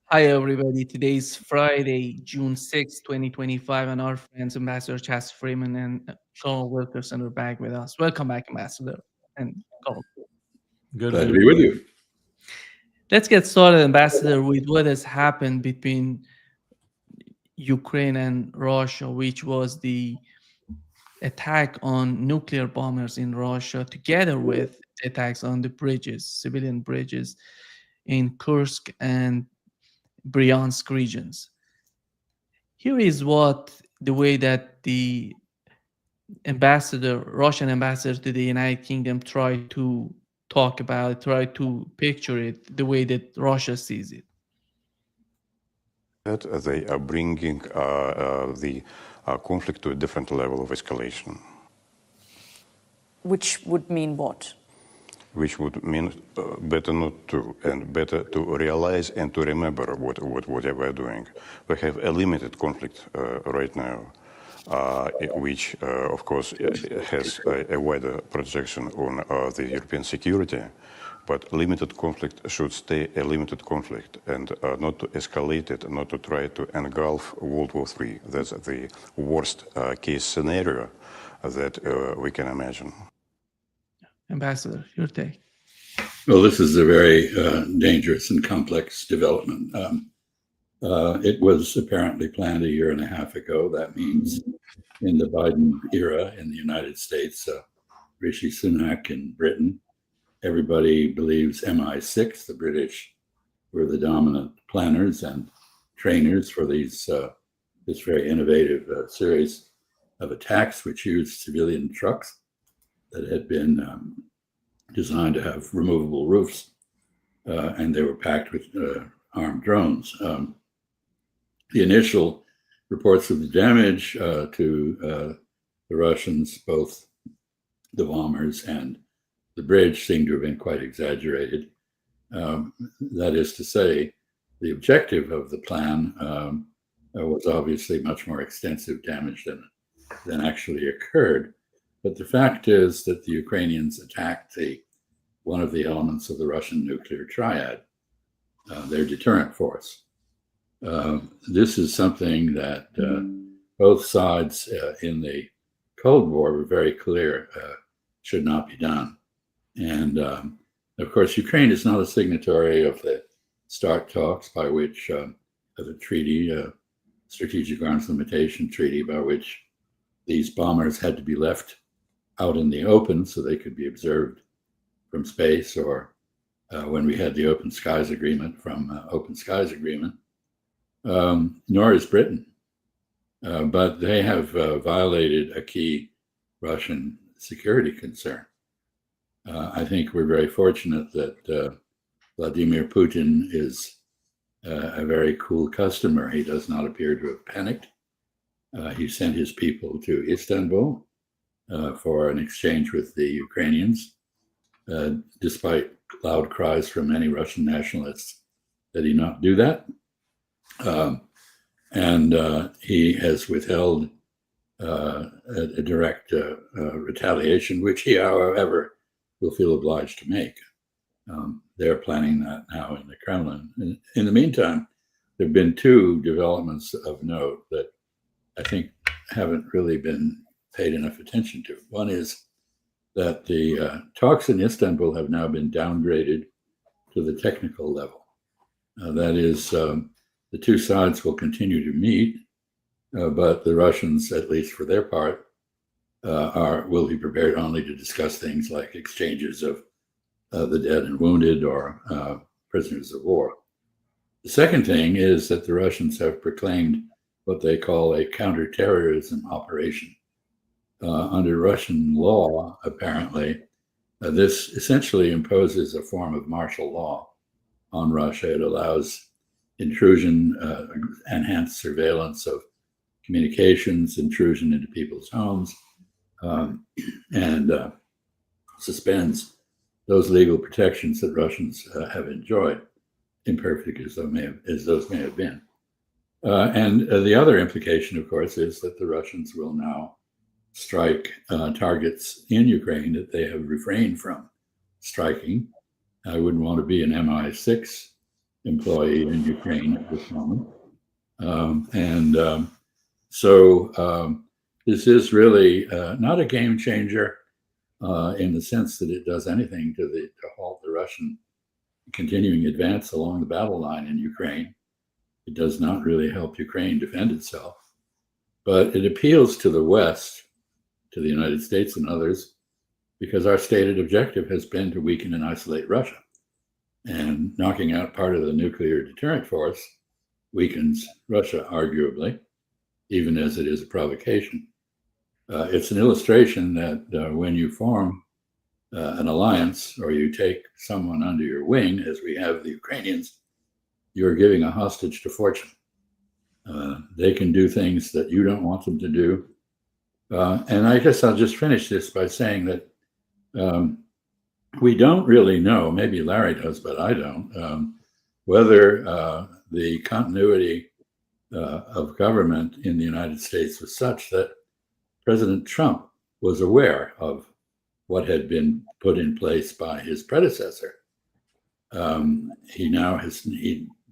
Hi, everybody. Today is Friday, June 6th, 2025, and our friends Ambassador Chas Freeman and Sean Wilkerson are back with us. Welcome back, Ambassador. And Carl. Good to Glad be to with be with you. Let's get started, Ambassador, with what has happened between Ukraine and Russia, which was the attack on nuclear bombers in Russia, together with attacks on the bridges, civilian bridges in Kursk and Bryansk regions. Here is what the way that the Russian ambassador to the United Kingdom tried to talk about it, tried to picture it the way that Russia sees it. That they are bringing the conflict to a different level of escalation, Which would mean what? which would mean better not to, and better to realize and to remember what they were doing. We have a limited conflict right now, which, of course, has a wider projection on the European security. But limited conflict should stay a limited conflict and not to escalate it, not to try to engulf World War III. That's the worst case scenario that we can imagine. Ambassador, your take. Well, this is a very dangerous and complex development. It was apparently planned a year and a half ago. That means in the Biden era in the United States, Rishi Sunak in Britain, everybody believes MI6, the British, were the dominant planners and trainers for this very innovative series of attacks which used civilian trucks that had been designed to have removable roofs, and they were packed with armed drones. The initial reports of the damage to the Russians, both the bombers and the bridge, seem to have been quite exaggerated. That is to say, the objective of the plan was obviously much more extensive damage than actually occurred. But the fact is that the Ukrainians attacked one of the elements of the Russian nuclear triad, their deterrent force. This is something that both sides in the Cold War were very clear should not be done. And of course, Ukraine is not a signatory of the START talks, by which of a treaty, strategic arms limitation treaty, by which these bombers had to be left out in the open so they could be observed from space, or when we had the Open Skies Agreement from Open Skies Agreement, nor is Britain. But they have violated a key Russian security concern. I think we're very fortunate that Vladimir Putin is a very cool customer. He does not appear to have panicked. He sent his people to Istanbul for an exchange with the Ukrainians, despite loud cries from many Russian nationalists that he not do that. And he has withheld a direct retaliation, which he, however, will feel obliged to make. They're planning that now in the Kremlin. In the meantime, there have been two developments of note that I think haven't really been paid enough attention to. One is that the talks in Istanbul have now been downgraded to the technical level. That is, the two sides will continue to meet, but the Russians, at least for their part, will be prepared only to discuss things like exchanges of the dead and wounded or prisoners of war. The second thing is that the Russians have proclaimed what they call a counterterrorism operation. Under Russian law, apparently, this essentially imposes a form of martial law on Russia. It allows intrusion, enhanced surveillance of communications, intrusion into people's homes, and suspends those legal protections that Russians have enjoyed, imperfect as those may have been. And the other implication, of course, is that the Russians will now strike targets in Ukraine that they have refrained from striking. I wouldn't want to be an MI6 employee in Ukraine at this moment. This is really not a game changer in the sense that it does anything to halt the Russian continuing advance along the battle line in Ukraine. It does not really help Ukraine defend itself, but it appeals to the West, to the United States and others, because our stated objective has been to weaken and isolate Russia. And knocking out part of the nuclear deterrent force weakens Russia, arguably, even as it is a provocation. It's an illustration that when you form an alliance or you take someone under your wing, as we have the Ukrainians, you're giving a hostage to fortune. They can do things that you don't want them to do. And I guess I'll just finish this by saying that we don't really know, maybe Larry does, but I don't, whether the continuity of government in the United States was such that President Trump was aware of what had been put in place by his predecessor.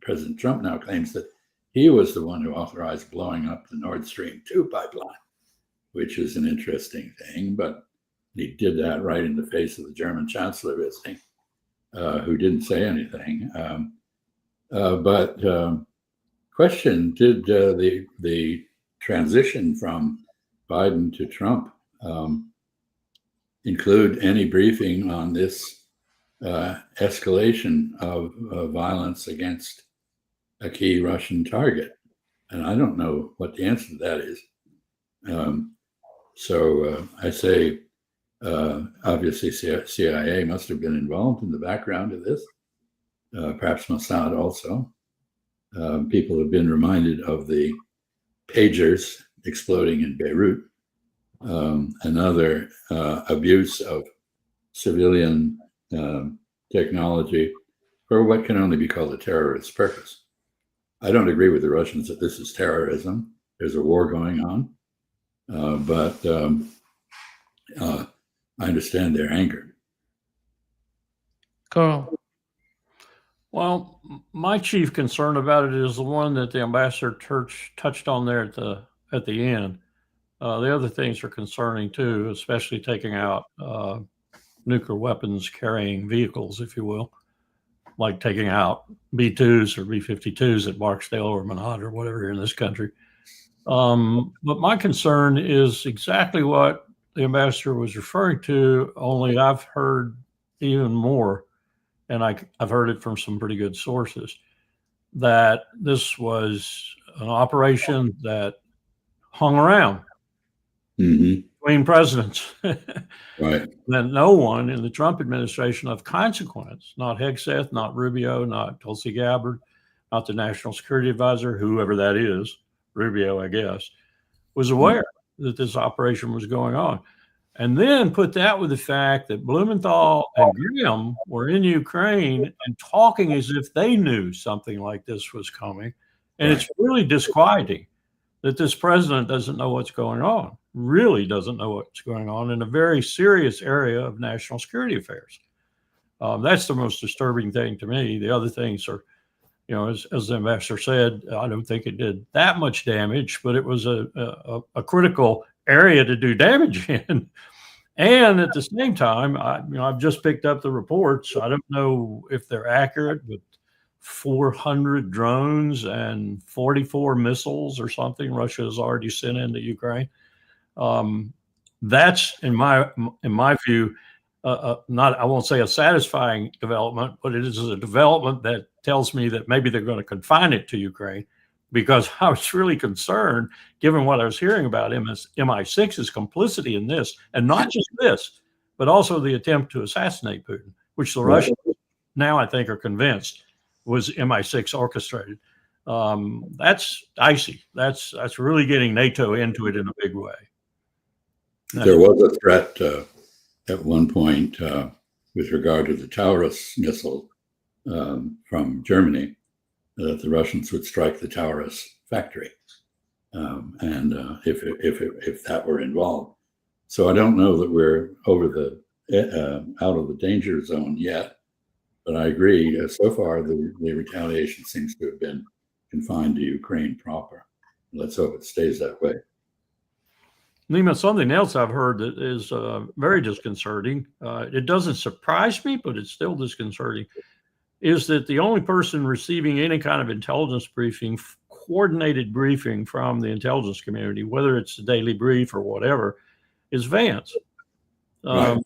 President Trump now claims that he was the one who authorized blowing up the Nord Stream 2 pipeline, which is an interesting thing, but he did that right in the face of the German chancellor visiting, who didn't say anything. Question, did the transition from Biden to Trump include any briefing on this escalation of violence against a key Russian target? And I don't know what the answer to that is. I say, obviously CIA must have been involved in the background of this, perhaps Mossad also. People have been reminded of the pagers exploding in Beirut, another abuse of civilian technology for what can only be called a terrorist purpose. I don't agree with the Russians that this is terrorism. There's a war going on, but I understand their anger. Carl. Well, my chief concern about it is the one that the ambassador touched on there at the end. The other things are concerning too, especially taking out nuclear weapons carrying vehicles, if you will, like taking out B-2s or B-52s at Barksdale or Manhattan or whatever here in this country. But my concern is exactly what the ambassador was referring to, only I've heard even more, and I've heard it from some pretty good sources, that this was an operation that hung around between presidents. Right. That no one in the Trump administration of consequence, not Hegseth, not Rubio, not Tulsi Gabbard, not the National Security Advisor, whoever that is, Rubio, I guess, was aware that this operation was going on. And then put that with the fact that Blumenthal and Graham were in Ukraine and talking as if they knew something like this was coming. And it's really disquieting that this president doesn't know what's going on, really doesn't know what's going on in a very serious area of national security affairs. That's the most disturbing thing to me. The other things are, as the ambassador said, I don't think it did that much damage, but it was a critical area to do damage in. And at the same time, I've just picked up the reports. I don't know if they're accurate, but 400 drones and 44 missiles or something Russia has already sent into Ukraine. That's in my view, not, I won't say a satisfying development, but it is a development that tells me that maybe they're going to confine it to Ukraine, because I was really concerned, given what I was hearing about MI6's complicity in this, and not just this, but also the attempt to assassinate Putin, which the Russians now I think are convinced was MI6 orchestrated. That's dicey. That's really getting NATO into it in a big way. There was a threat at one point with regard to the Taurus missile from Germany, that the Russians would strike the Taurus factory, and if that were involved. So I don't know that we're over the out of the danger zone yet, But I agree. So far, the retaliation seems to have been confined to Ukraine proper. Let's hope it stays that way. Nima, something else I've heard that is very disconcerting. It doesn't surprise me, but it's still disconcerting. Is that the only person receiving any kind of intelligence briefing, coordinated briefing from the intelligence community, whether it's the daily brief or whatever, is Vance. Right.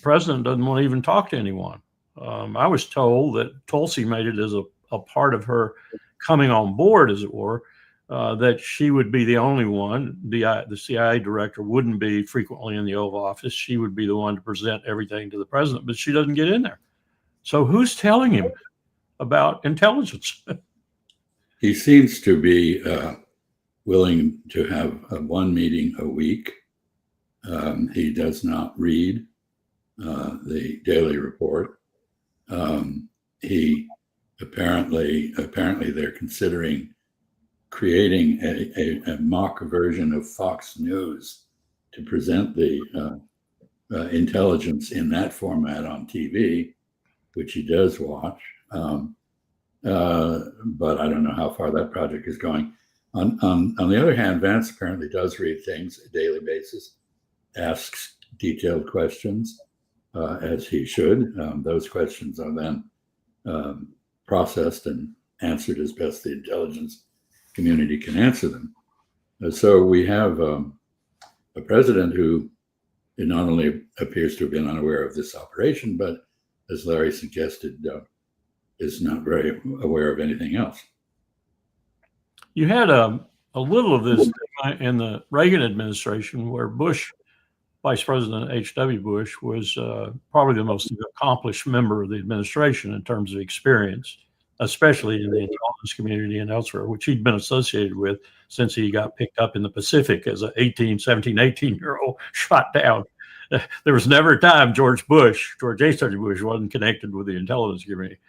President doesn't want to even talk to anyone. I was told that Tulsi made it as a part of her coming on board, as it were, that she would be the only one. The CIA director wouldn't be frequently in the Oval Office. She would be the one to present everything to the president, but she doesn't get in there. So who's telling him about intelligence? He seems to be willing to have one meeting a week. He does not read the daily report. He apparently they're considering creating a mock version of Fox News to present the intelligence in that format on TV, which he does watch. But I don't know how far that project is going. On the other hand, Vance apparently does read things on a daily basis, asks detailed questions, as he should. Those questions are then processed and answered as best the intelligence community can answer them. So we have a president who not only appears to have been unaware of this operation, but as Larry suggested, is not very aware of anything else. You had a little of this in the Reagan administration, where Bush, Vice President H.W. Bush, was probably the most accomplished member of the administration in terms of experience, especially in the intelligence community and elsewhere, which he'd been associated with since he got picked up in the Pacific as an 18-year-old shot down. There was never a time George H.W. Bush wasn't connected with the intelligence community.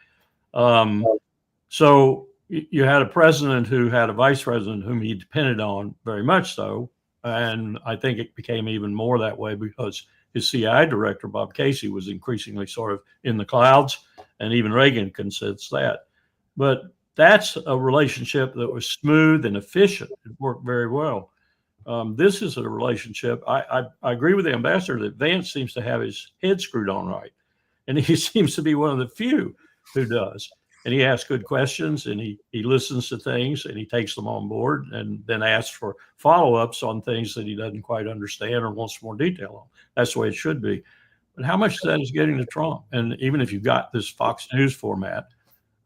So you had a president who had a vice president whom he depended on very much so. And I think it became even more that way because his CIA director, Bob Casey, was increasingly sort of in the clouds, and even Reagan considers that. But that's a relationship that was smooth and efficient. It worked very well. This is a relationship. I agree with the ambassador that Vance seems to have his head screwed on right. And he seems to be one of the few who does. And he asks good questions, and he listens to things, and he takes them on board, and then asks for follow-ups on things that he doesn't quite understand or wants more detail on. That's the way it should be. But how much of that is getting to Trump? And even if you got this Fox News format,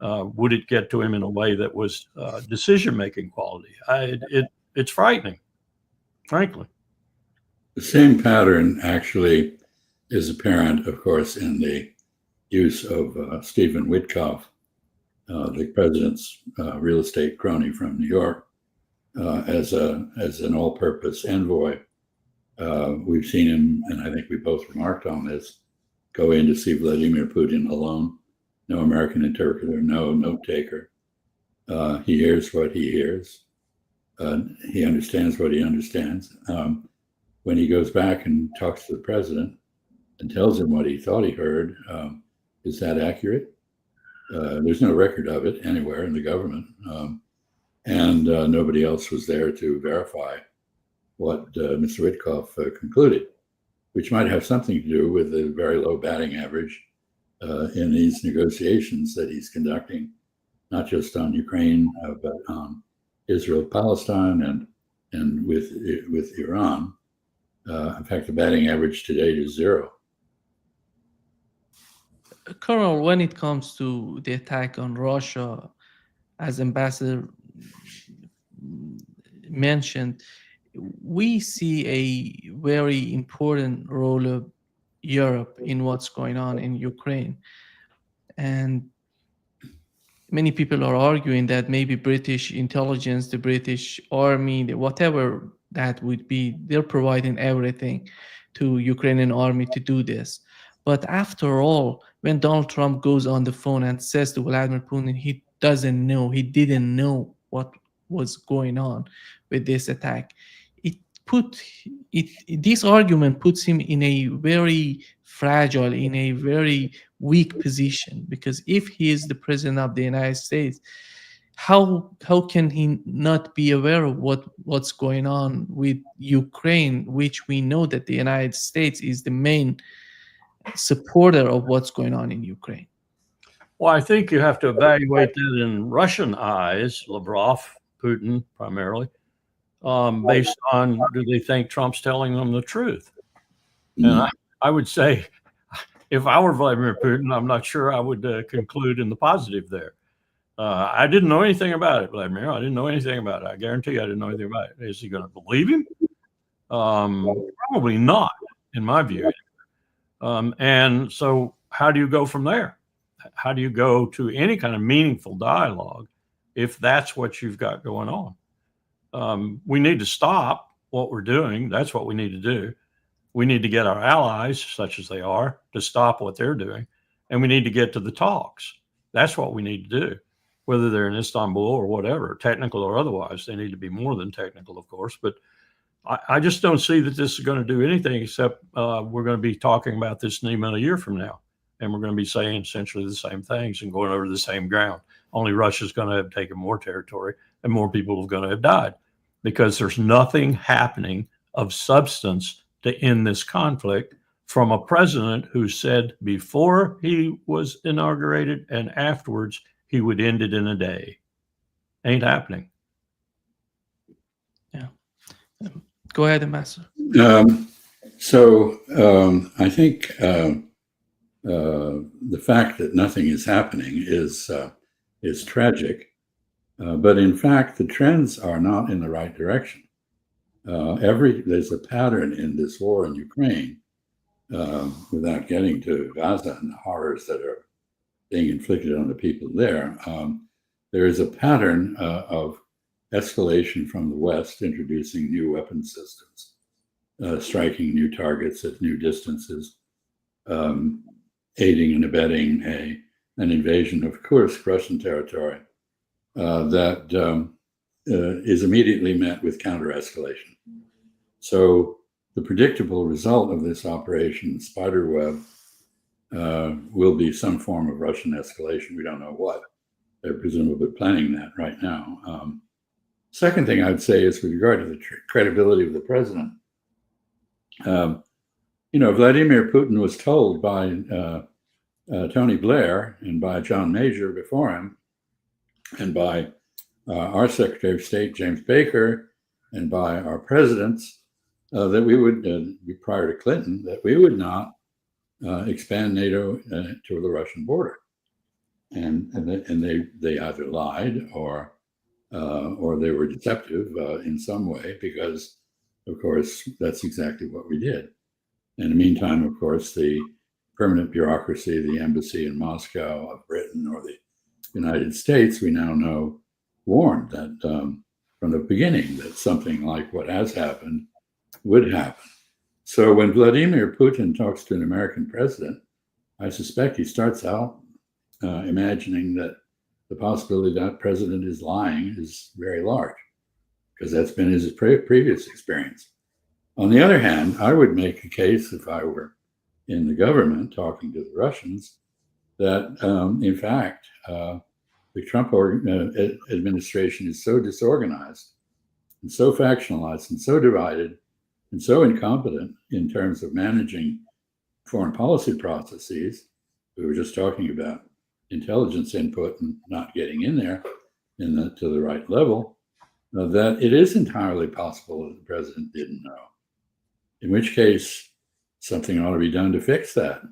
would it get to him in a way that was decision-making quality? It's frightening, frankly. The same pattern actually is apparent, of course, in the use of Stephen Witkoff, the president's real estate crony from New York, as an all-purpose envoy. We've seen him, and I think we both remarked on this, go in to see Vladimir Putin alone. No American interpreter, no note taker. He hears what he hears. He understands what he understands. When he goes back and talks to the president and tells him what he thought he heard, is that accurate? There's no record of it anywhere in the government. And nobody else was there to verify what Mr. Witkoff concluded, which might have something to do with the very low batting average in these negotiations that he's conducting, not just on Ukraine, but on Israel, Palestine, and with Iran. In fact, the batting average to date is 0. Colonel, when it comes to the attack on Russia, as Ambassador mentioned, we see a very important role of Europe in what's going on in Ukraine. And many people are arguing that maybe British intelligence, the British army, whatever that would be, they're providing everything to Ukrainian army to do this. But after all, when Donald Trump goes on the phone and says to Vladimir Putin, he didn't know what was going on with this attack, it this argument puts him in a very fragile, in a very weak position, because if he is the president of the United States, how can he not be aware of what's going on with Ukraine, which we know that the United States is the main supporter of what's going on in Ukraine? Well, I think you have to evaluate that in Russian eyes, Lavrov, Putin primarily, based on, do they think Trump's telling them the truth? And I would say, if I were Vladimir Putin, I'm not sure I would conclude in the positive there. I didn't know anything about it, Vladimir. I didn't know anything about it. I guarantee you I didn't know anything about it. Is he going to believe him? Probably not, in my view. And so how do you go from there? How do you go to any kind of meaningful dialogue if that's what you've got going on? We need to stop what we're doing. That's what we need to do. We need to get our allies, such as they are, to stop what they're doing. And we need to get to the talks. That's what we need to do, whether they're in Istanbul or whatever, technical or otherwise. They need to be more than technical, of course. But I just don't see that this is going to do anything except we're going to be talking about this in even a year from now. And we're going to be saying essentially the same things and going over the same ground. Only Russia's going to have taken more territory and more people are going to have died, because there's nothing happening of substance to end this conflict from a president who said before he was inaugurated and afterwards he would end it in a day. Ain't happening. Yeah. Go ahead, Ambassador. I think the fact that nothing is happening is tragic, but in fact the trends are not in the right direction. There's a pattern in this war in Ukraine, without getting to Gaza and the horrors that are being inflicted on the people there. There is a pattern of escalation from the West, introducing new weapon systems, striking new targets at new distances, aiding and abetting an invasion of Kursk, Russian territory, that is immediately met with counter-escalation. So the predictable result of this operation, Spiderweb, will be some form of Russian escalation. We don't know what. They're presumably planning that right now. Second thing I'd say is with regard to the credibility of the president. Vladimir Putin was told by Tony Blair and by John Major before him, and by our Secretary of State, James Baker, and by our presidents, that we would, prior to Clinton, that we would not expand NATO to the Russian border. And they either lied or they were deceptive in some way, because, of course, that's exactly what we did. In the meantime, of course, the permanent bureaucracy, the embassy in Moscow of Britain or the United States, we now know, warned that from the beginning that something like what has happened would happen. So when Vladimir Putin talks to an American president, I suspect he starts out imagining that the possibility that president is lying is very large, because that's been his previous experience. On the other hand, I would make a case, if I were in the government talking to the Russians, that in fact, the Trump administration is so disorganized and so factionalized and so divided and so incompetent in terms of managing foreign policy processes. We were just talking about intelligence input and not getting in there to the right level, that it is entirely possible that the president didn't know. In which case, something ought to be done to fix that.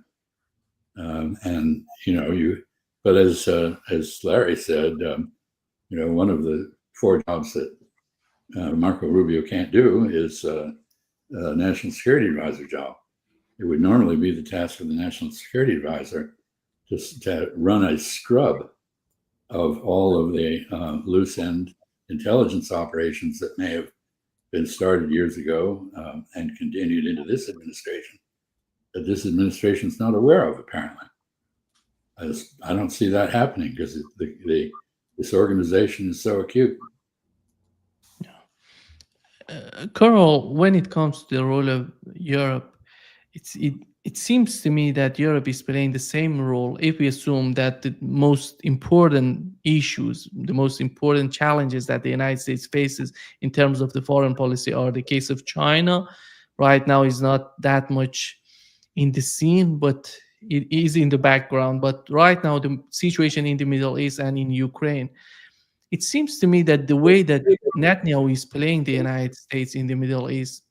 But as Larry said, one of the 4 jobs that Marco Rubio can't do is a national security advisor job. It would normally be the task of the national security advisor to run a scrub of all of the loose end intelligence operations that may have been started years ago and continued into this administration, that this administration is not aware of, apparently. I don't see that happening because this organization is so acute. Carl, when it comes to the role of Europe, it seems to me that Europe is playing the same role if we assume that the most important issues, the most important challenges that the United States faces in terms of the foreign policy are the case of China. Right now is not that much in the scene, but it is in the background. But right now, the situation in the Middle East and in Ukraine, it seems to me that the way that Netanyahu is playing the United States in the Middle East,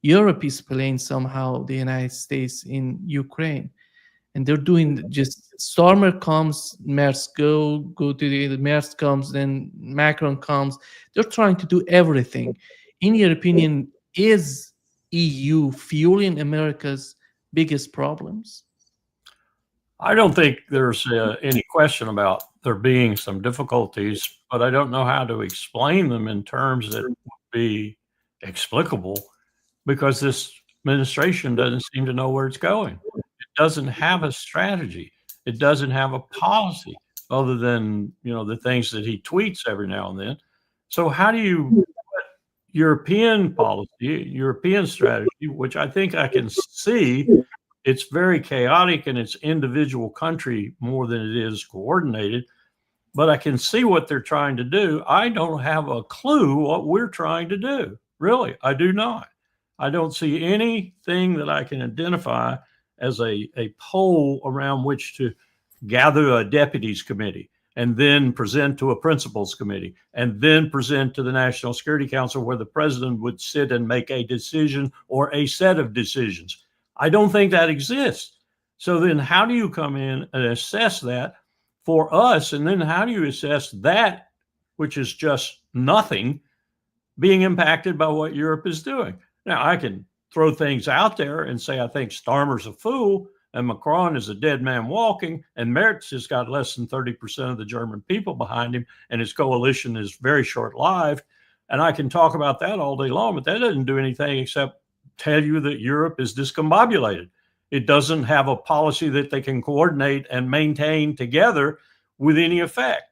Europe is playing somehow the United States in Ukraine. And they're doing just Starmer comes, Merz go to the Merz comes, then Macron comes. They're trying to do everything. In your opinion, is EU fueling America's biggest problems? I don't think there's any question about there being some difficulties, but I don't know how to explain them in terms that would be explicable, because this administration doesn't seem to know where it's going. It doesn't have a strategy. It doesn't have a policy other than, the things that he tweets every now and then. So how do you European policy, European strategy, which I think I can see, it's very chaotic in its individual country more than it is coordinated, but I can see what they're trying to do. I don't have a clue what we're trying to do. Really, I do not. I don't see anything that I can identify as a pole around which to gather a deputies committee and then present to a principals committee and then present to the National Security Council, where the president would sit and make a decision or a set of decisions. I don't think that exists. So then how do you come in and assess that for us? And then how do you assess that, which is just nothing, being impacted by what Europe is doing? Now, I can throw things out there and say, I think Starmer's a fool and Macron is a dead man walking, and Merz has got less than 30% of the German people behind him, and his coalition is very short-lived. And I can talk about that all day long, but that doesn't do anything except tell you that Europe is discombobulated. It doesn't have a policy that they can coordinate and maintain together with any effect.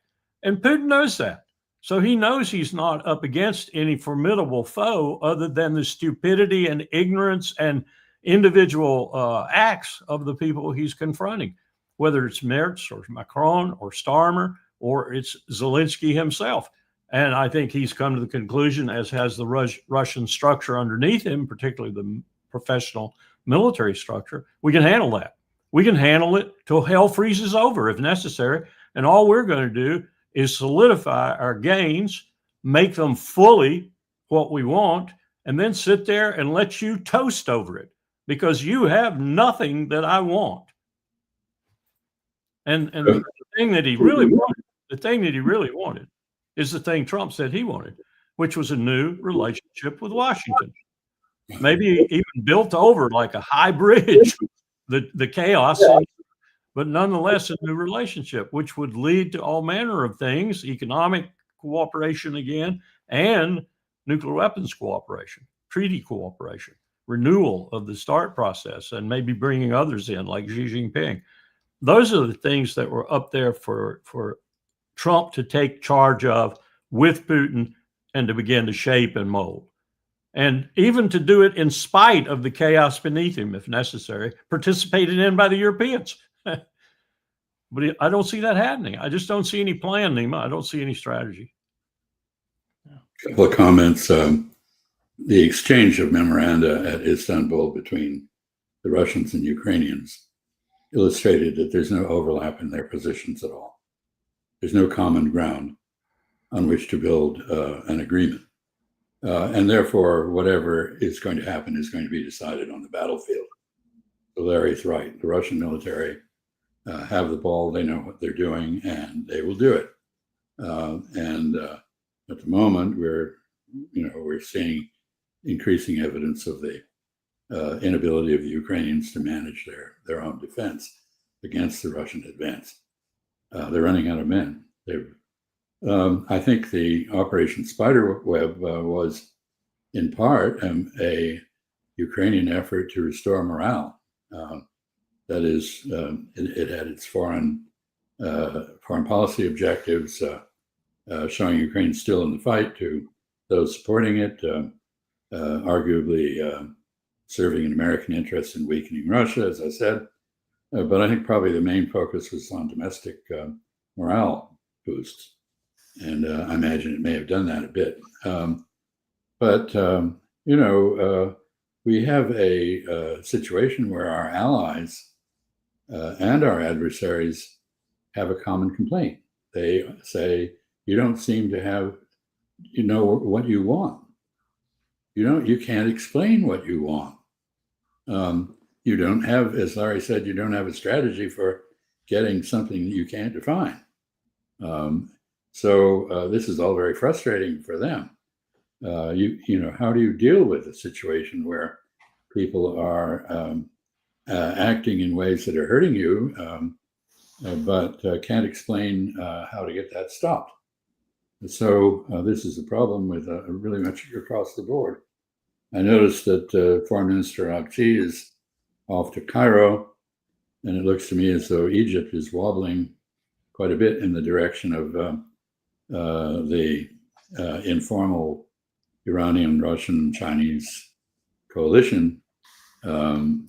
And Putin knows that. So he knows he's not up against any formidable foe other than the stupidity and ignorance and individual acts of the people he's confronting, whether it's Merz or Macron or Starmer or it's Zelensky himself. And I think he's come to the conclusion, as has the Russian structure underneath him, particularly the professional military structure, we can handle that. We can handle it till hell freezes over if necessary. And all we're going to do is solidify our gains, make them fully what we want, and then sit there and let you toast over it, because you have nothing that I want. And the thing that he really wanted, is the thing Trump said he wanted, which was a new relationship with Washington. Maybe even built over like a high bridge, the chaos, but nonetheless a new relationship, which would lead to all manner of things, economic cooperation again, and nuclear weapons cooperation, treaty cooperation, renewal of the START process, and maybe bringing others in like Xi Jinping. Those are the things that were up there for Trump to take charge of with Putin and to begin to shape and mold. And even to do it in spite of the chaos beneath him, if necessary, participated in by the Europeans. But I don't see that happening. I just don't see any plan, Nima. I don't see any strategy. A couple of comments. The exchange of memoranda at Istanbul between the Russians and Ukrainians illustrated that there's no overlap in their positions at all. There's no common ground on which to build an agreement. And therefore, whatever is going to happen is going to be decided on the battlefield. So Larry's right. The Russian military have the ball, they know what they're doing, and they will do it. And at the moment, we're seeing increasing evidence of the inability of the Ukrainians to manage their own defense against the Russian advance. They're running out of men. I think the Operation Spiderweb was in part a Ukrainian effort to restore morale. That is, it had its foreign policy objectives, showing Ukraine still in the fight to those supporting it, arguably serving an American interest in weakening Russia, as I said. But I think probably the main focus was on domestic morale boosts. And I imagine it may have done that a bit. We have a situation where our allies and our adversaries have a common complaint. They say, you don't seem to have, what you want. You can't explain what you want. You don't have, as Larry said, you don't have a strategy for getting something you can't define. So this is all very frustrating for them. How do you deal with a situation where people are acting in ways that are hurting you, but can't explain how to get that stopped? So this is a problem with really much across the board. I noticed that Foreign Minister Akçi is off to Cairo, and it looks to me as though Egypt is wobbling quite a bit in the direction of the informal Iranian, Russian, Chinese coalition. I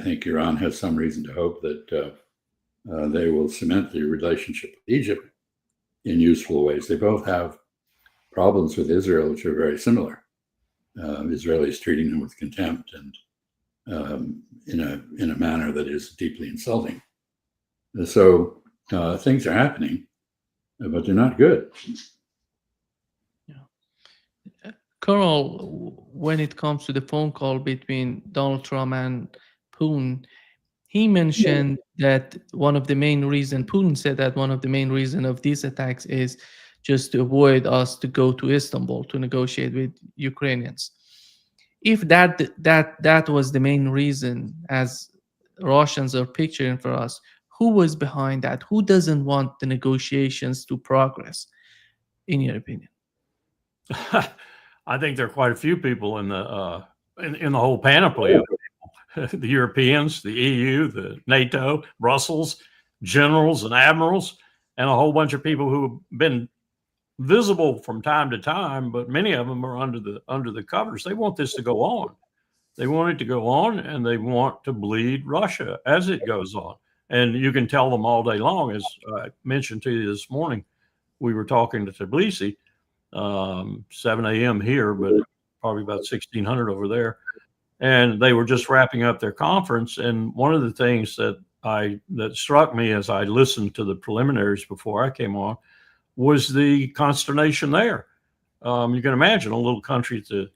think Iran has some reason to hope that they will cement the relationship with Egypt in useful ways. They both have problems with Israel, which are very similar. Israelis treating them with contempt and in a manner that is deeply insulting. So things are happening, but they're not good. Colonel, when it comes to the phone call between Donald Trump and Putin, he mentioned that one of the main reasons, Putin said that one of the main reasons of these attacks is just to avoid us to go to Istanbul to negotiate with Ukrainians. If that was the main reason, as Russians are picturing for us, who was behind that? Who doesn't want the negotiations to progress, in your opinion? I think there are quite a few people in the whole panoply of people. The Europeans, the EU, the NATO, Brussels, generals and admirals, and a whole bunch of people who have been visible from time to time, but many of them are under the covers. They want this to go on. They want it to go on, and they want to bleed Russia as it goes on. And you can tell them all day long. As I mentioned to you this morning, we were talking to Tbilisi, 7 a.m. here, but probably about 1600 over there. And they were just wrapping up their conference. And one of the things that struck me as I listened to the preliminaries before I came on was the consternation there. You can imagine a little country at the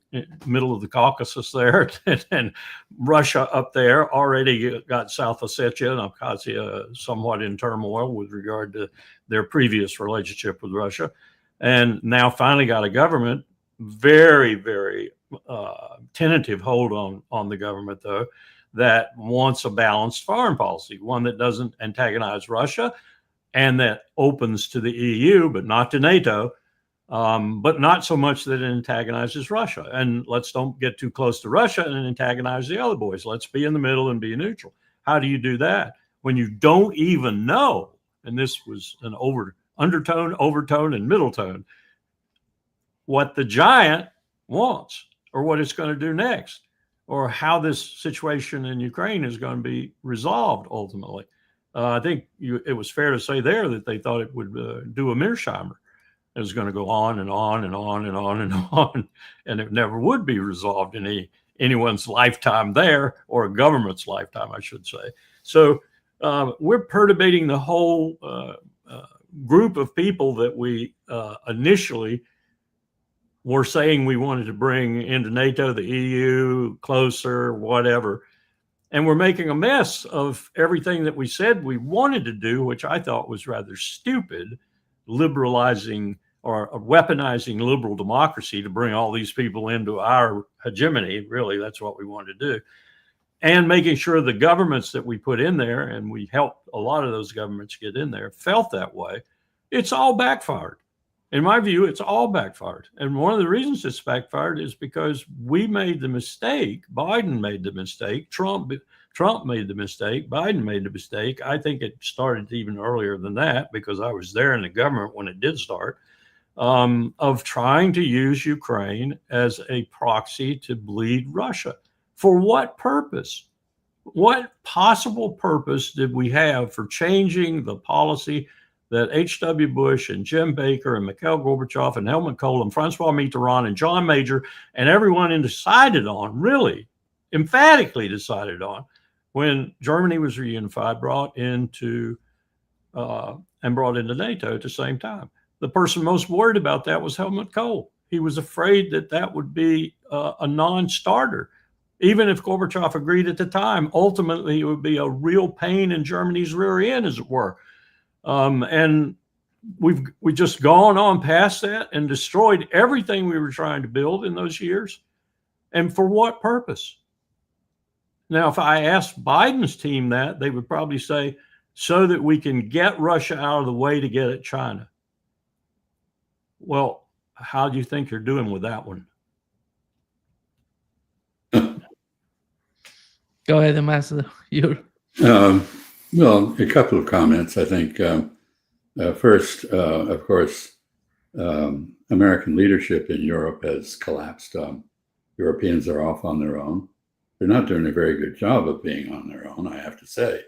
middle of the Caucasus there, and Russia up there already got South Ossetia and Abkhazia somewhat in turmoil with regard to their previous relationship with Russia. And now finally got a government, very, very tentative hold on the government, though, that wants a balanced foreign policy, one that doesn't antagonize Russia and that opens to the EU, but not to NATO, but not so much that it antagonizes Russia. And let's don't get too close to Russia and antagonize the other boys. Let's be in the middle and be neutral. How do you do that when you don't even know? And this was an undertone, overtone, and middle tone, what the giant wants or what it's going to do next, or how this situation in Ukraine is going to be resolved ultimately. I think it was fair to say there that they thought it would do a Mearsheimer. It was going to go on and on and on and on and on, and it never would be resolved in anyone's lifetime there, or a government's lifetime, I should say. So we're perturbating the whole group of people that we initially were saying we wanted to bring into NATO, the EU, closer, whatever. And we're making a mess of everything that we said we wanted to do, which I thought was rather stupid, liberalizing or weaponizing liberal democracy to bring all these people into our hegemony. Really, that's what we wanted to do. And making sure the governments that we put in there, and we helped a lot of those governments get in there, felt that way. It's all backfired. In my view, it's all backfired. And one of the reasons it's backfired is because we made the mistake. Biden made the mistake. Trump made the mistake. Biden made the mistake. I think it started even earlier than that because I was there in the government when it did start. of trying to use Ukraine as a proxy to bleed Russia. For what purpose? What possible purpose did we have for changing the policy that H.W. Bush and Jim Baker and Mikhail Gorbachev and Helmut Kohl and Francois Mitterrand and John Major and everyone decided on, really emphatically decided on, when Germany was reunified, brought into NATO at the same time? The person most worried about that was Helmut Kohl. He was afraid that that would be a non-starter. Even if Gorbachev agreed at the time, ultimately it would be a real pain in Germany's rear end, as it were. And we've just gone on past that and destroyed everything we were trying to build in those years. And for what purpose? Now, if I asked Biden's team that, they would probably say, so that we can get Russia out of the way to get at China. Well, how do you think you're doing with that one? Go ahead, Ambassador. Well, a couple of comments. I think first, of course, American leadership in Europe has collapsed. Europeans are off on their own. They're not doing a very good job of being on their own, I have to say.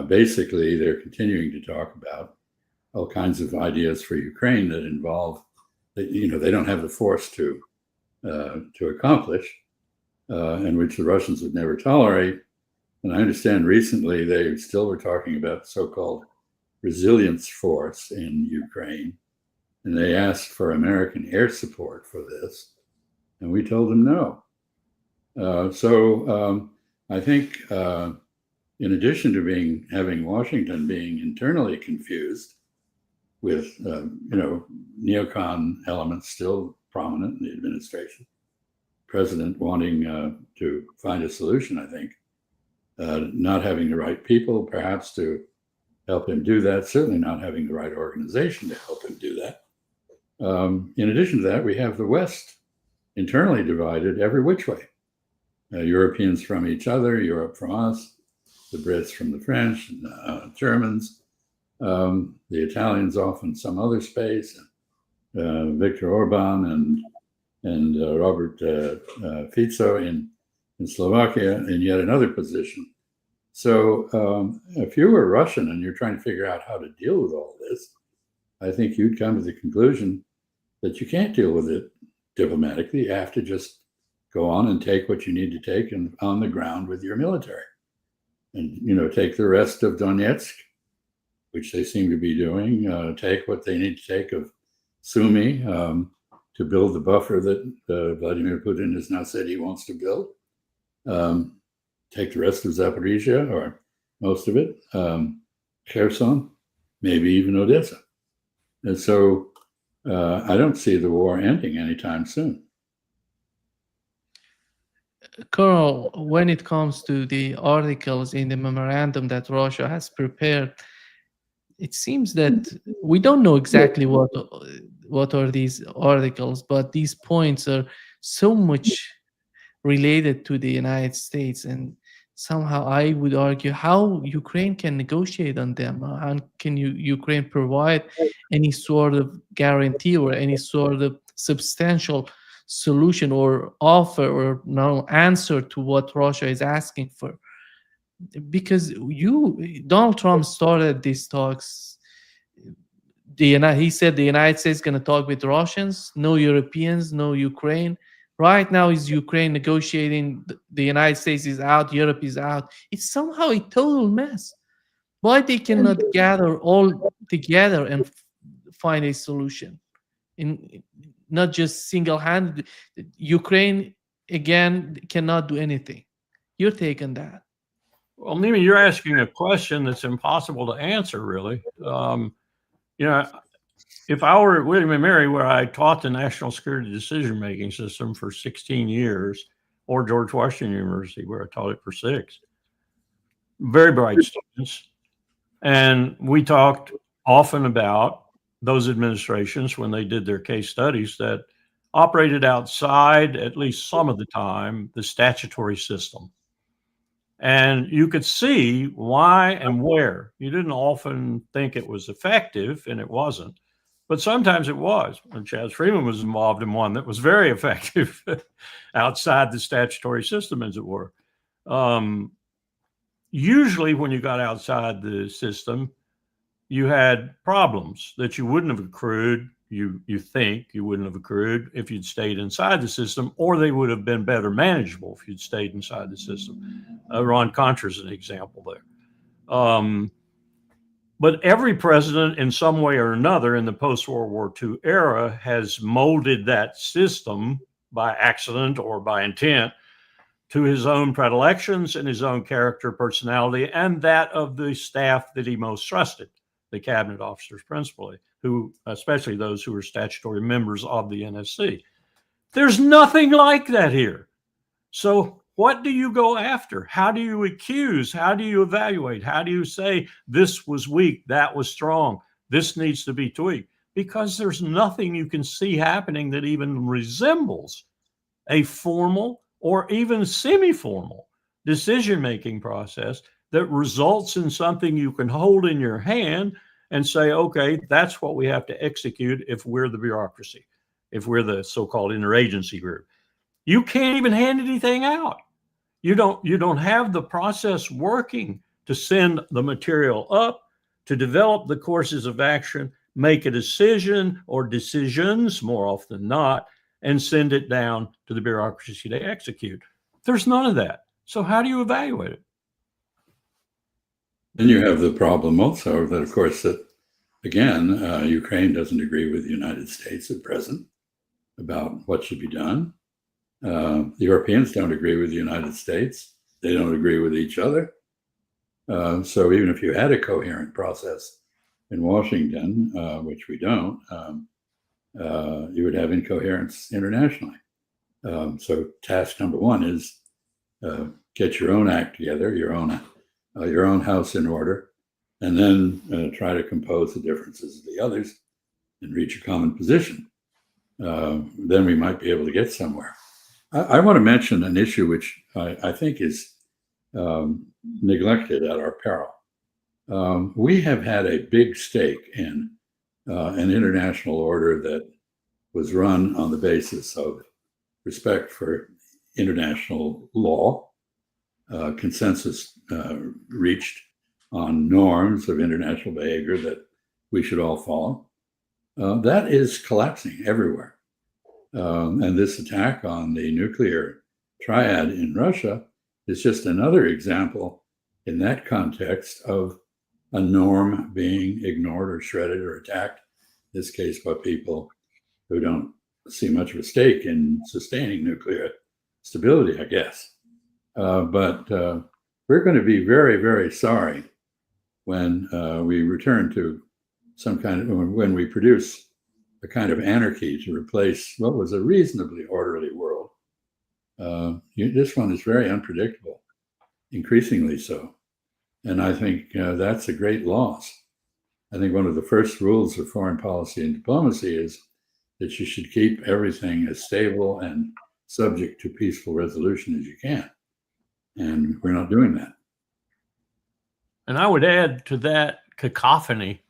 Basically, they're continuing to talk about all kinds of ideas for Ukraine that involve, they don't have the force to accomplish, and which the Russians would never tolerate. And I understand recently they still were talking about so-called resilience force in Ukraine, and they asked for American air support for this, and we told them no. So I think in addition to having Washington being internally confused with neocon elements still prominent in the administration, president wanting to find a solution, I think, not having the right people perhaps to help him do that, certainly not having the right organization to help him do that. In addition to that, we have the West internally divided every which way. Europeans from each other, Europe from us, the Brits from the French, and Germans, the Italians off in some other space, Viktor Orban and Robert Fico in Slovakia in yet another position. So if you were Russian and you're trying to figure out how to deal with all this, I think you'd come to the conclusion that you can't deal with it diplomatically. You have to just go on and take what you need to take and on the ground with your military, and take the rest of Donetsk, which they seem to be doing. Take what they need to take of Sumy to build the buffer that Vladimir Putin has now said he wants to build. Take the rest of Zaporizhia, or most of it, Kherson, maybe even Odessa. And so I don't see the war ending anytime soon. Colonel, when it comes to the articles in the memorandum that Russia has prepared, it seems that we don't know exactly what are these articles, but these points are so much related to the United States, and somehow I would argue how Ukraine can negotiate on them. How can Ukraine provide any sort of guarantee or any sort of substantial solution or offer or answer to what Russia is asking for? Because Donald Trump started these talks. He said the United States is going to talk with Russians, no Europeans, no Ukraine. Right now is Ukraine negotiating. The United States is out, Europe is out. It's somehow a total mess. Why they cannot gather all together and find a solution? Not just single-handed. Ukraine, again, cannot do anything. Your take on that? Well, Nima, you're asking a question that's impossible to answer, really. If I were at William & Mary, where I taught the national security decision-making system for 16 years, or George Washington University, where I taught it for 6, very bright students, and we talked often about those administrations when they did their case studies that operated outside, at least some of the time, the statutory system. And you could see why and where. You didn't often think it was effective, and it wasn't. but sometimes it was. And Chaz Freeman was involved in one that was very effective outside the statutory system, as it were. Usually when you got outside the system, you had problems that you wouldn't have accrued. You think you wouldn't have accrued if you'd stayed inside the system, or they would have been better manageable if you'd stayed inside the system. Ron Contra's an example there. But every president in some way or another in the post-World War II era has molded that system by accident or by intent to his own predilections and his own character, personality, and that of the staff that he most trusted, the cabinet officers principally, who, especially those who were statutory members of the NSC. There's nothing like that here. So what do you go after? How do you accuse? How do you evaluate? How do you say this was weak, that was strong, this needs to be tweaked? Because there's nothing you can see happening that even resembles a formal or even semi-formal decision-making process that results in something you can hold in your hand and say, okay, that's what we have to execute if we're the bureaucracy, if we're the so-called interagency group. You can't even hand anything out. You don't have the process working to send the material up, to develop the courses of action, make a decision or decisions more often than not, and send it down to the bureaucracy to execute. There's none of that. So how do you evaluate it? Then you have the problem also that, of course, that again, Ukraine doesn't agree with the United States at present about what should be done. The Europeans don't agree with the United States. They don't agree with each other. So even if you had a coherent process in Washington, which we don't, you would have incoherence internationally. So task number one is get your own act together, your own house in order, and then try to compose the differences of the others and reach a common position. Then we might be able to get somewhere. I want to mention an issue which I think is neglected at our peril. We have had a big stake in an international order that was run on the basis of respect for international law, consensus reached on norms of international behavior that we should all follow. That is collapsing everywhere. And this attack on the nuclear triad in Russia is just another example in that context of a norm being ignored or shredded or attacked, in this case by people who don't see much of a stake in sustaining nuclear stability, I guess. But we're going to be very, very sorry when we return to some kind of, when we produce a kind of anarchy to replace what was a reasonably orderly world. This one is very unpredictable, increasingly so. And I think that's a great loss. I think one of the first rules of foreign policy and diplomacy is that you should keep everything as stable and subject to peaceful resolution as you can. And we're not doing that. And I would add to that cacophony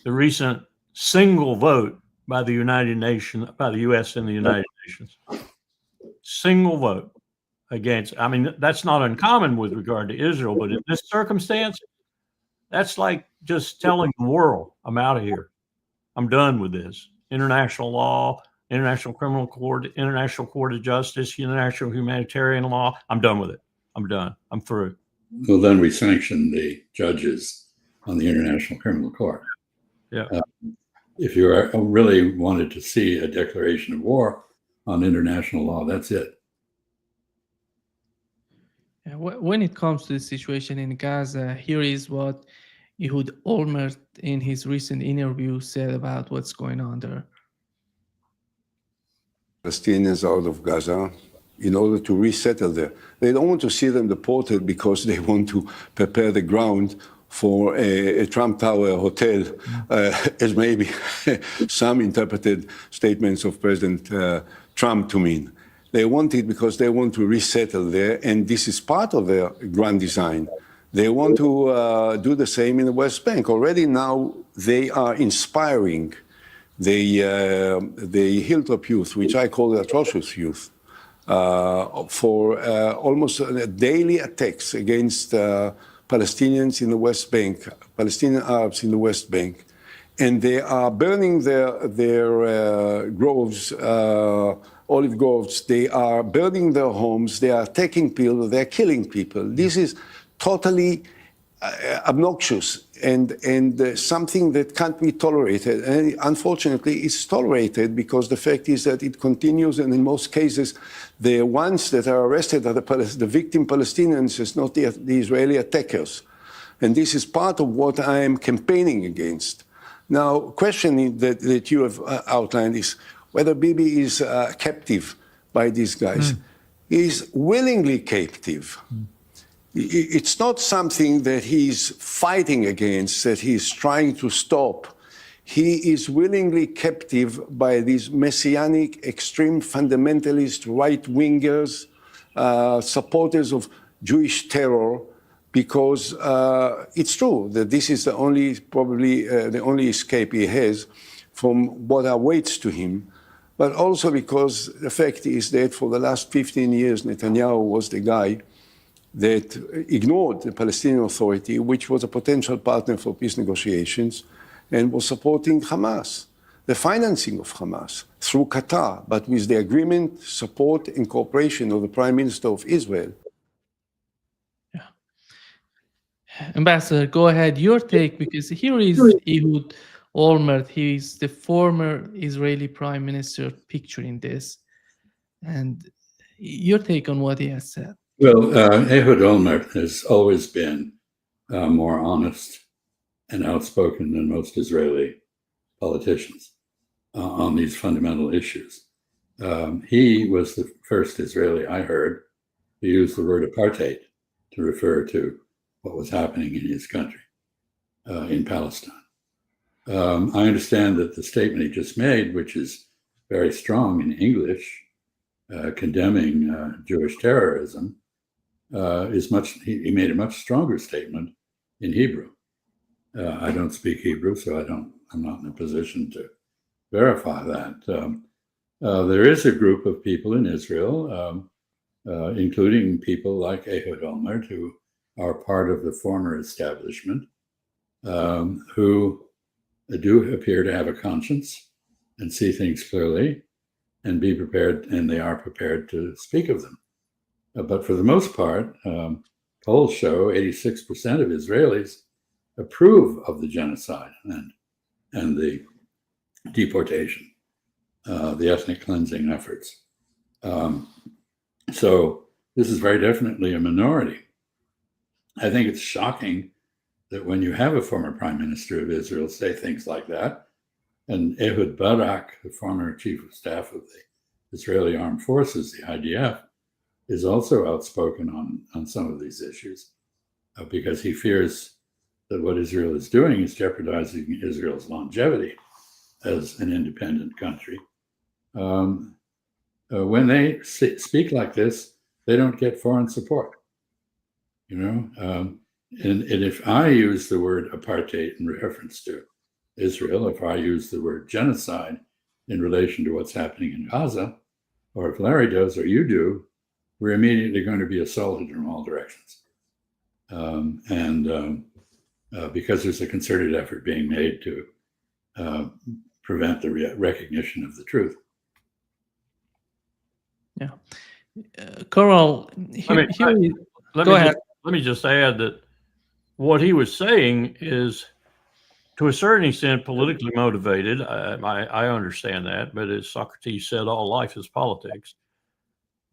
the recent single vote by the United Nations, by the U.S. and the United Nations. Single vote against, I mean, that's not uncommon with regard to Israel, but in this circumstance, that's like just telling the world, I'm out of here. I'm done with this. International law, International Criminal Court, International Court of Justice, International Humanitarian Law. I'm done with it. I'm done. I'm through. Well, then we sanction the judges on the International Criminal Court. Yeah. If you really wanted to see a declaration of war on international law, that's it. When it comes to the situation in Gaza, here is what Ehud Olmert in his recent interview said about what's going on there. Palestinians out of Gaza in order to resettle there. They don't want to see them deported because they want to prepare the ground for a Trump Tower hotel, as maybe some interpreted statements of President Trump to mean. They want it because they want to resettle there, and this is part of their grand design. They want to do the same in the West Bank. Already now they are inspiring the Hilltop youth, which I call the atrocious youth, for almost daily attacks against Palestinians in the West Bank, Palestinian Arabs in the West Bank. And they are burning their groves, olive groves. They are burning their homes. They are taking people. They are killing people. This is totally obnoxious and something that can't be tolerated. And unfortunately, it's tolerated because the fact is that it continues, and in most cases, the ones that are arrested are the victim Palestinians, is not the Israeli attackers. And this is part of what I am campaigning against. Now, question that you have outlined is whether Bibi is captive by these guys. He is willingly captive. It's not something that he's fighting against, that he's trying to stop. He is willingly captive by these messianic, extreme fundamentalist right-wingers, supporters of Jewish terror, because it's true that this is the only, probably the only escape he has from what awaits to him, but also because the fact is that for the last 15 years, Netanyahu was the guy that ignored the Palestinian Authority, which was a potential partner for peace negotiations, and was supporting Hamas, the financing of Hamas through Qatar, but with the agreement, support, and cooperation of the Prime Minister of Israel. Yeah. Ambassador, go ahead. Your take, because here is Ehud Olmert. He is the former Israeli Prime Minister picturing this. And your take on what he has said. Well, Ehud Olmert has always been more honest and outspoken than most Israeli politicians on these fundamental issues. He was the first Israeli I heard to use the word apartheid to refer to what was happening in his country, in Palestine. I understand that the statement he just made, which is very strong in English, condemning Jewish terrorism, he made a much stronger statement in Hebrew. I don't speak Hebrew, so I'm not in a position to verify that. There is a group of people in Israel, including people like Ehud Olmert, who are part of the former establishment, who do appear to have a conscience and see things clearly and be prepared, and they are prepared to speak of them. But for the most part, polls show 86% of Israelis approve of the genocide and the deportation, the ethnic cleansing efforts. So this is very definitely a minority. I think it's shocking that when you have a former prime minister of Israel say things like that, and Ehud Barak, the former chief of staff of the Israeli Armed Forces, the IDF, is also outspoken on some of these issues because he fears that what Israel is doing is jeopardizing Israel's longevity as an independent country. When they speak like this, they don't get foreign support, you know? And if I use the word apartheid in reference to Israel, if I use the word genocide in relation to what's happening in Gaza, or if Larry does or you do, we're immediately going to be assaulted from all directions. Because there's a concerted effort being made to prevent the recognition of the truth. Yeah. Coral, let me just add that what he was saying is, to a certain extent, politically motivated. I understand that, but as Socrates said, all life is politics.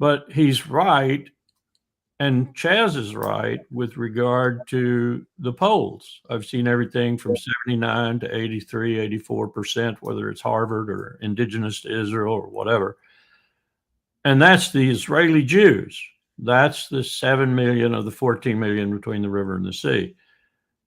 But he's right, and Chaz is right with regard to the polls. I've seen everything from 79 to 83, 84%, whether it's Harvard or indigenous to Israel or whatever. And that's the Israeli Jews. That's the 7 million of the 14 million between the river and the sea.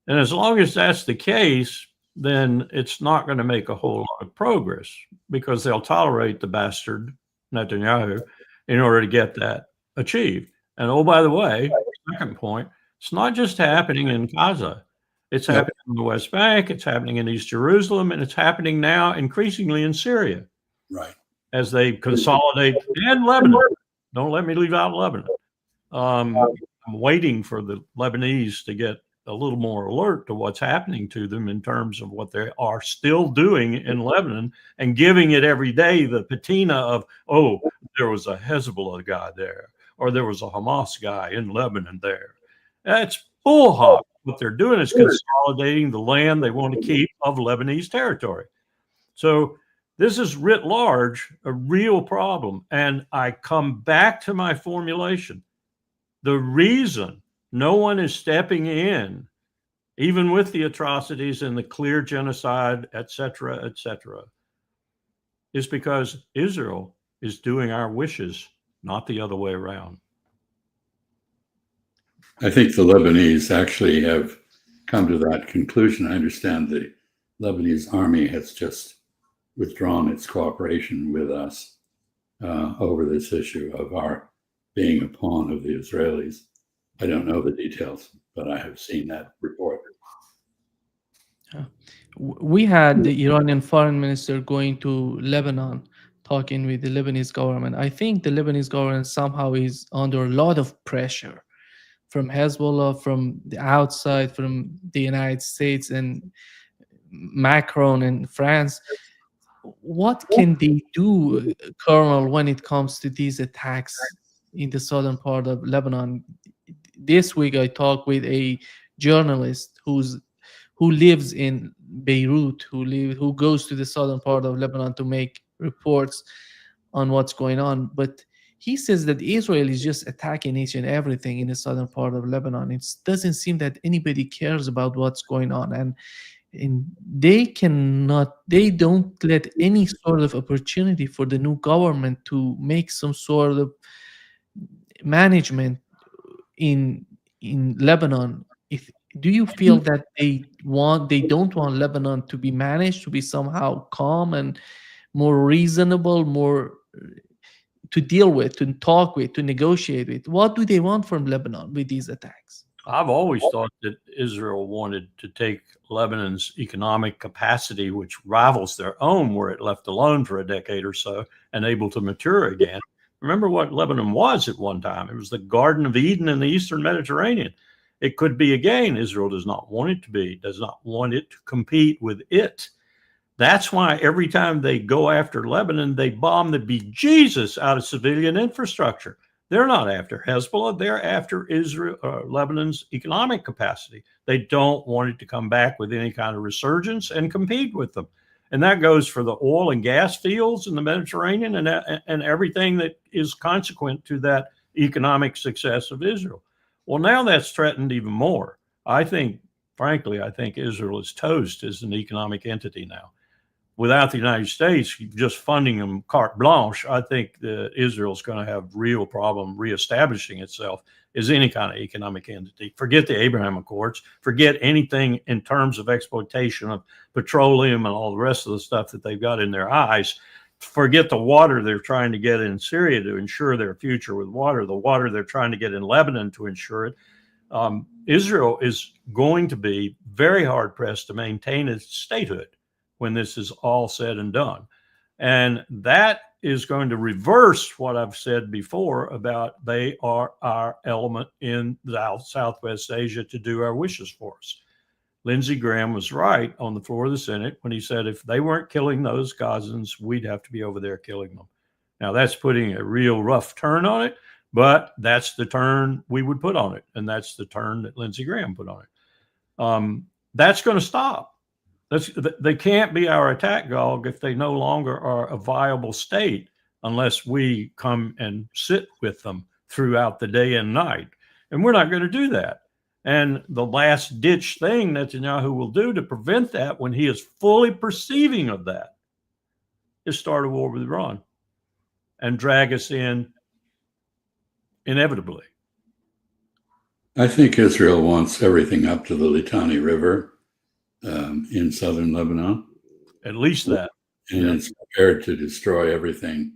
And as long as that's the case, then it's not going to make a whole lot of progress, because they'll tolerate the bastard Netanyahu in order to get that achieved. And oh, by the way, second point, it's not just happening in Gaza. It's Yep. happening in the West Bank, it's happening in East Jerusalem, and it's happening now increasingly in Syria Right. as they consolidate, and Lebanon. Don't let me leave out Lebanon. I'm waiting for the Lebanese to get a little more alert to what's happening to them in terms of what they are still doing in Lebanon, and giving it every day the patina of, oh, there was a Hezbollah guy there, or there was a Hamas guy in Lebanon there. That's bullhop. What they're doing is consolidating the land they want to keep of Lebanese territory. So this is writ large a real problem. And I come back to my formulation. The reason no one is stepping in, even with the atrocities and the clear genocide, et cetera, is because Israel is doing our wishes, not the other way around. I think the Lebanese actually have come to that conclusion. I understand the Lebanese army has just withdrawn its cooperation with us over this issue of our being a pawn of the Israelis. I don't know the details, but I have seen that report. We had the Iranian foreign minister going to Lebanon, talking with the Lebanese government. I think the Lebanese government somehow is under a lot of pressure from Hezbollah, from the outside, from the United States and Macron and France. What can they do, Colonel, when it comes to these attacks in the southern part of Lebanon? This week I talked with a journalist who lives in Beirut, who goes to the southern part of Lebanon to make reports on what's going on. But he says that Israel is just attacking each and everything in the southern part of Lebanon. It doesn't seem that anybody cares about what's going on. And they don't let any sort of opportunity for the new government to make some sort of management in Lebanon. Do you feel that they don't want Lebanon to be managed, to be somehow calm and more reasonable, more to deal with, to talk with, to negotiate with? What do they want from Lebanon with these attacks? I've always thought that Israel wanted to take Lebanon's economic capacity, which rivals their own, were it left alone for a decade or so and able to mature again. Remember what Lebanon was at one time. It was the Garden of Eden in the Eastern Mediterranean. It could be again. Israel does not want it to be, does not want it to compete with it. That's why every time they go after Lebanon, they bomb the bejesus out of civilian infrastructure. They're not after Hezbollah. They're after Israel, Lebanon's economic capacity. They don't want it to come back with any kind of resurgence and compete with them. And that goes for the oil and gas fields in the Mediterranean and everything that is consequent to that economic success of Israel. Well, now that's threatened even more. Frankly, I think Israel is toast as an economic entity now. Without the United States just funding them carte blanche, I think that Israel's going to have real problem reestablishing itself as any kind of economic entity. Forget the Abraham Accords. Forget anything in terms of exploitation of petroleum and all the rest of the stuff that they've got in their eyes. Forget the water they're trying to get in Syria to ensure their future with water, the water they're trying to get in Lebanon to ensure it. Israel is going to be very hard pressed to maintain its statehood when this is all said and done. And that is going to reverse what I've said before about they are our element in Southwest Asia to do our wishes for us. Lindsey Graham was right on the floor of the Senate when he said if they weren't killing those Gazans, we'd have to be over there killing them. Now, that's putting a real rough turn on it, but that's the turn we would put on it. And that's the turn that Lindsey Graham put on it. That's going to stop. They can't be our attack dog if they no longer are a viable state unless we come and sit with them throughout the day and night. And we're not going to do that. And the last ditch thing Netanyahu will do to prevent that when he is fully perceiving of that is start a war with Iran and drag us in inevitably. I think Israel wants everything up to the Litani River in southern Lebanon. At least that. And it's prepared to destroy everything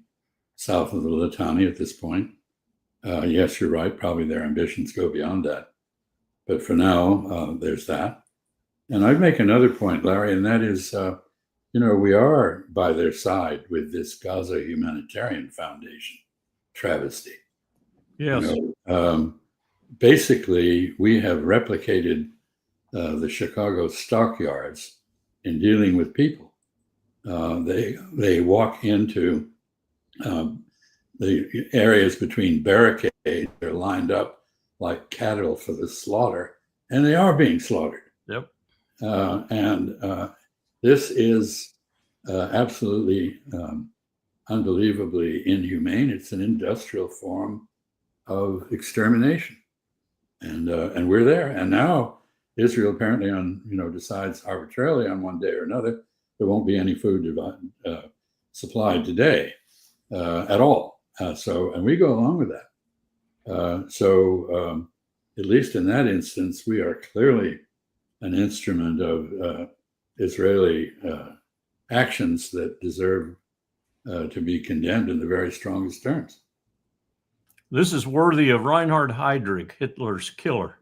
south of the Litani at this point. Yes, you're right. Probably their ambitions go beyond that. But for now, there's that. And I'd make another point, Larry, and that is, we are by their side with this Gaza Humanitarian Foundation travesty. Yes. Basically, we have replicated the Chicago stockyards in dealing with people. They walk into the areas between barricades. They're lined up like cattle for the slaughter, and they are being slaughtered. Yep. This is absolutely unbelievably inhumane. It's an industrial form of extermination, and we're there. And now Israel apparently decides arbitrarily on one day or another there won't be any food supplied today at all. And we go along with that. At least in that instance, we are clearly an instrument of Israeli actions that deserve to be condemned in the very strongest terms. This is worthy of Reinhard Heydrich, Hitler's killer.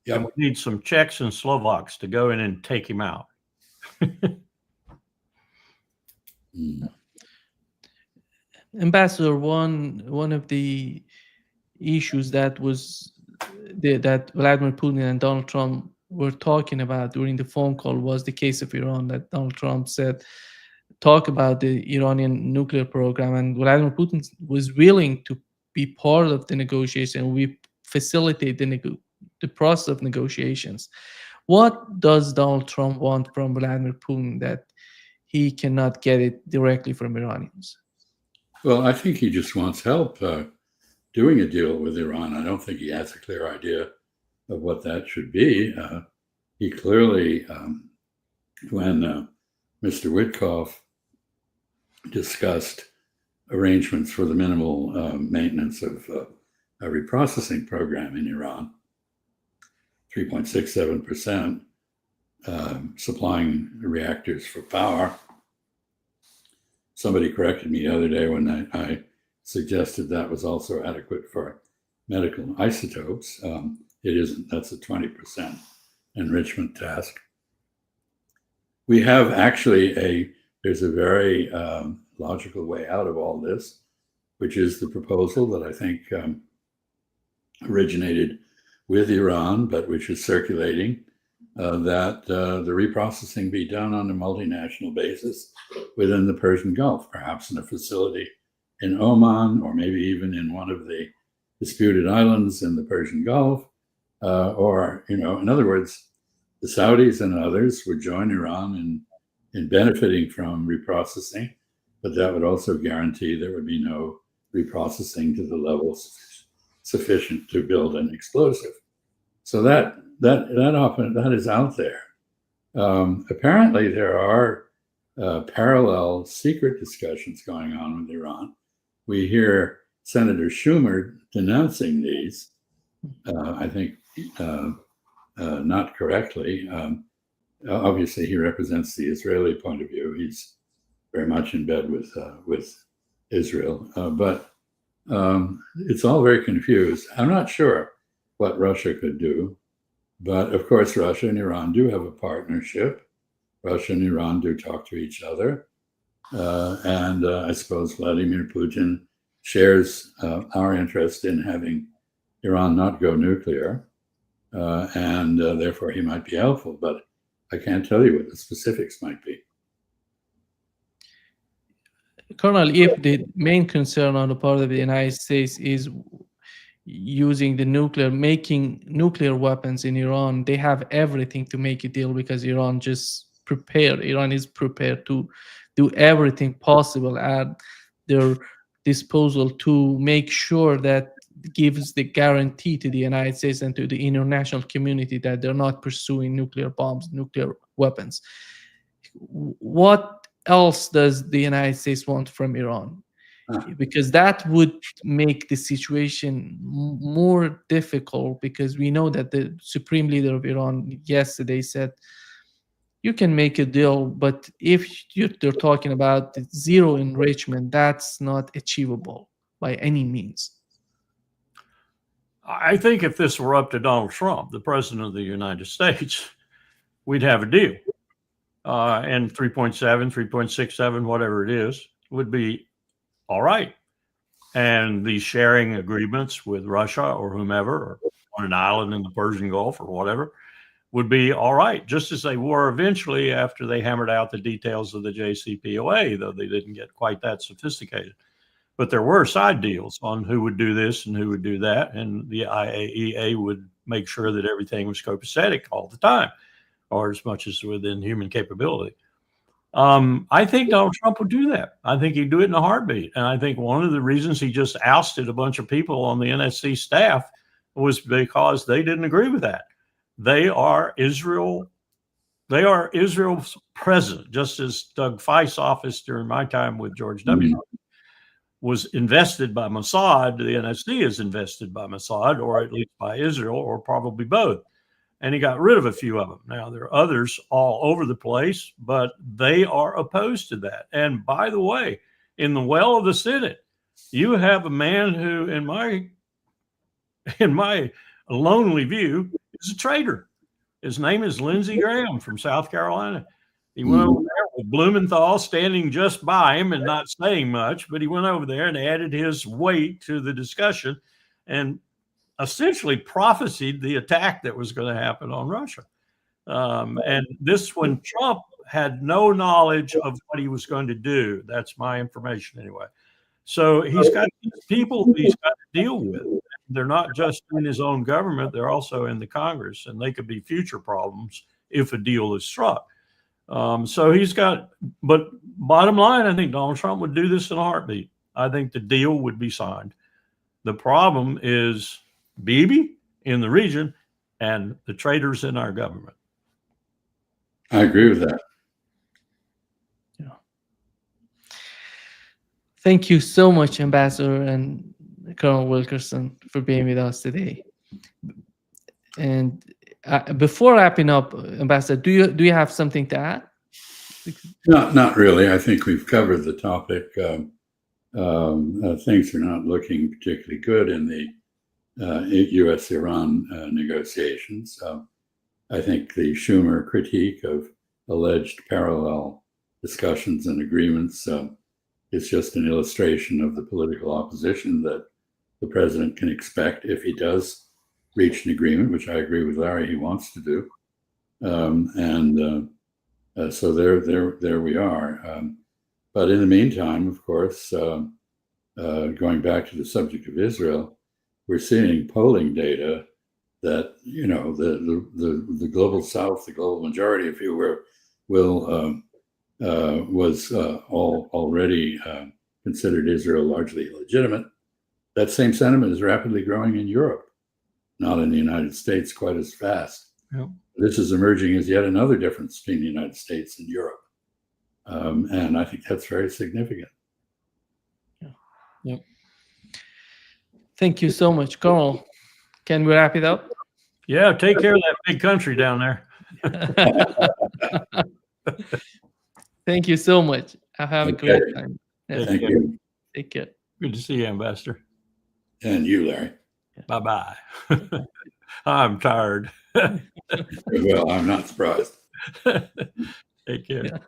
Yep. And we need some Czechs and Slovaks to go in and take him out. Ambassador, one of the issues that Vladimir Putin and Donald Trump were talking about during the phone call was the case of Iran, that Donald Trump said, talk about the Iranian nuclear program, and Vladimir Putin was willing to be part of the negotiation. We facilitate the process of negotiations. What does Donald Trump want from Vladimir Putin that he cannot get it directly from Iranians? Well, I think he just wants help doing a deal with Iran. I don't think he has a clear idea of what that should be. He clearly, when Mr. Witkoff discussed arrangements for the minimal maintenance of a reprocessing program in Iran, 3.67%, supplying reactors for power. Somebody corrected me the other day when I suggested that was also adequate for medical isotopes. It isn't. That's a 20% enrichment task. We have actually there's a very logical way out of all this, which is the proposal that I think originated with Iran, but which is circulating, that the reprocessing be done on a multinational basis within the Persian Gulf, perhaps in a facility in Oman, or maybe even in one of the disputed islands in the Persian Gulf, or, in other words, the Saudis and others would join Iran in benefiting from reprocessing, but that would also guarantee there would be no reprocessing to the levels sufficient to build an explosive. So that is out there. Apparently, there are parallel secret discussions going on with Iran. We hear Senator Schumer denouncing these. I think not correctly. Obviously, he represents the Israeli point of view. He's very much in bed with Israel, but it's all very confused. I'm not sure what Russia could do, but of course, Russia and Iran do have a partnership. Russia and Iran do talk to each other, and I suppose Vladimir Putin shares our interest in having Iran not go nuclear, and therefore he might be helpful, but I can't tell you what the specifics might be. Colonel, if the main concern on the part of the United States is using making nuclear weapons in Iran, they have everything to make a deal, because Iran is prepared to do everything possible at their disposal to make sure that gives the guarantee to the United States and to the international community that they're not pursuing nuclear bombs, nuclear weapons. What else does the United States want from Iran? Because that would make the situation more difficult, because we know that the Supreme Leader of Iran yesterday said, you can make a deal, but if they're talking about zero enrichment, that's not achievable by any means. I think if this were up to Donald Trump, the president of the United States, we'd have a deal. And 3.7, 3.67, whatever it is, would be all right. And these sharing agreements with Russia or whomever, or on an island in the Persian Gulf or whatever, would be all right, just as they were eventually after they hammered out the details of the JCPOA, though they didn't get quite that sophisticated. But there were side deals on who would do this and who would do that. And the IAEA would make sure that everything was copacetic all the time, or as much as within human capability. I think Donald Trump would do that. I think he'd do it in a heartbeat. And I think one of the reasons he just ousted a bunch of people on the NSC staff was because they didn't agree with that. They are Israel. They are Israel's president, just as Doug Feist's office during my time with George W. was invested by Mossad. The NSC is invested by Mossad, or at least by Israel, or probably both. And he got rid of a few of them. Now, there are others all over the place, but they are opposed to that. And by the way, in the well of the Senate, you have a man who, in my lonely view, is a traitor. His name is Lindsey Graham from South Carolina. He went over there with Blumenthal standing just by him and not saying much, but he went over there and added his weight to the discussion and essentially prophesied the attack that was going to happen on Russia. And this when Trump had no knowledge of what he was going to do. That's my information anyway. So he's got people he's got to deal with. They're not just in his own government, they're also in the Congress, and they could be future problems if a deal is struck. So he's got, but bottom line, I think Donald Trump would do this in a heartbeat. I think the deal would be signed. The problem is Bibi in the region and the traitors in our government. I agree with that. Yeah. Thank you so much, Ambassador and Colonel Wilkerson, for being with us today. And before wrapping up, Ambassador, do you have something to add? Not really. I think we've covered the topic. Things are not looking particularly good in the U.S.-Iran negotiations. I think the Schumer critique of alleged parallel discussions and agreements is just an illustration of the political opposition that the president can expect if he does reach an agreement, which I agree with Larry he wants to do. So there we are. But in the meantime, of course, going back to the subject of Israel, we're seeing polling data that, you know, the global South, the global majority, if you will, was already considered Israel largely illegitimate. That same sentiment is rapidly growing in Europe, not in the United States quite as fast. Yep. This is emerging as yet another difference between the United States and Europe. And I think that's very significant. Yeah. Yep. Thank you so much, Colonel. Can we wrap it up? Yeah, take care of that big country down there. Thank you so much. Have a great time. Yes. Thank you. Take care. Good to see you, Ambassador. And you, Larry. Bye-bye. I'm tired. Well, I'm not surprised. Take care. Yeah.